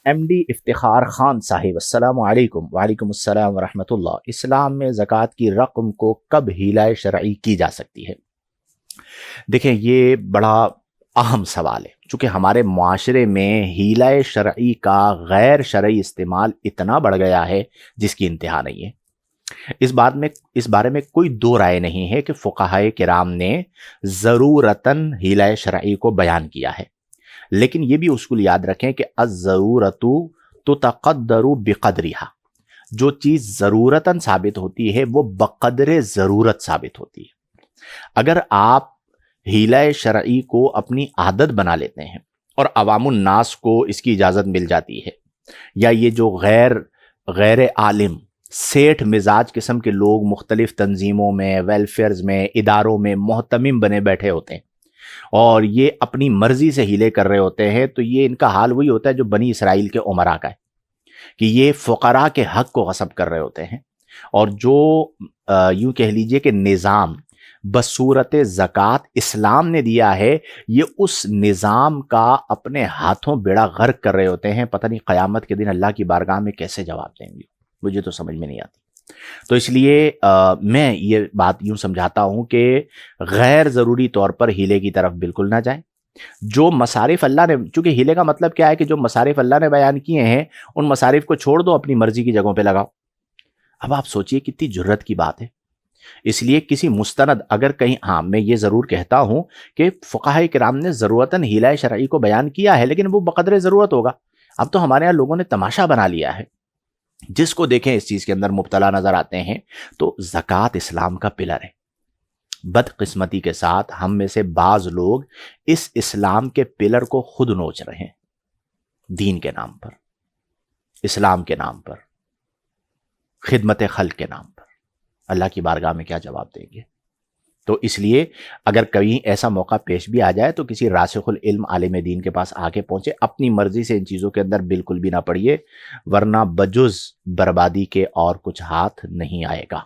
M D Iftikhar Khan صاحب، السلام علیکم۔ وعلیکم السلام ورحمۃ اللہ۔ اسلام میں زکوٰۃ کی رقم کو کب حیلہ شرعی کی جا سکتی ہے؟ دیکھیں، یہ بڑا اہم سوال ہے، چونکہ ہمارے معاشرے میں حیلہ شرعی کا غیر شرعی استعمال اتنا بڑھ گیا ہے جس کی انتہا نہیں ہے۔ اس بارے میں کوئی دو رائے نہیں ہے کہ فقہائے کرام نے ضرورتاً حیلہ شرعی کو بیان کیا ہے، لیکن یہ بھی اصول یاد رکھیں کہ الضرورت تتقدر بقدرها، جو چیز ضرورتاً ثابت ہوتی ہے وہ بقدر ضرورت ثابت ہوتی ہے۔ اگر آپ حیلہ شرعی کو اپنی عادت بنا لیتے ہیں اور عوام الناس کو اس کی اجازت مل جاتی ہے، یا یہ جو غیر عالم سیٹھ مزاج قسم کے لوگ مختلف تنظیموں میں، ویلفیئرز میں، اداروں میں محتمم بنے بیٹھے ہوتے ہیں اور یہ اپنی مرضی سے ہیلے کر رہے ہوتے ہیں، تو یہ ان کا حال وہی ہوتا ہے جو بنی اسرائیل کے امراء کا ہے، کہ یہ فقراء کے حق کو غصب کر رہے ہوتے ہیں، اور جو یوں کہہ لیجئے کہ نظام بصورت زکوٰۃ اسلام نے دیا ہے، یہ اس نظام کا اپنے ہاتھوں بیڑا غرق کر رہے ہوتے ہیں۔ پتہ نہیں قیامت کے دن اللہ کی بارگاہ میں کیسے جواب دیں گے، مجھے تو سمجھ میں نہیں آتی۔ تو اس لیے میں یہ بات یوں سمجھاتا ہوں کہ غیر ضروری طور پر ہیلے کی طرف بالکل نہ جائیں۔ جو مصارف اللہ نے، چونکہ ہیلے کا مطلب کیا ہے کہ جو مصارف اللہ نے بیان کیے ہیں ان مصارف کو چھوڑ دو، اپنی مرضی کی جگہوں پہ لگاؤ۔ اب آپ سوچئے کتنی جرت کی بات ہے۔ اس لیے کسی مستند اگر کہیں، ہاں میں یہ ضرور کہتا ہوں کہ فقہائے کرام نے ضرورتاً حیلہ شرعی کو بیان کیا ہے، لیکن وہ بقدر ضرورت ہوگا۔ اب تو ہمارے یہاں لوگوں نے تماشا بنا لیا ہے، جس کو دیکھیں اس چیز کے اندر مبتلا نظر آتے ہیں۔ تو زکوٰۃ اسلام کا پلر ہے۔ بدقسمتی کے ساتھ ہم میں سے بعض لوگ اس اسلام کے پلر کو خود نوچ رہے ہیں، دین کے نام پر، اسلام کے نام پر، خدمت خلق کے نام پر۔ اللہ کی بارگاہ میں کیا جواب دیں گے؟ تو اس لیے اگر کہیں ایسا موقع پیش بھی آ جائے تو کسی راسخ العلم عالم دین کے پاس آگے پہنچے، اپنی مرضی سے ان چیزوں کے اندر بالکل بھی نہ پڑیے، ورنہ بجز بربادی کے اور کچھ ہاتھ نہیں آئے گا۔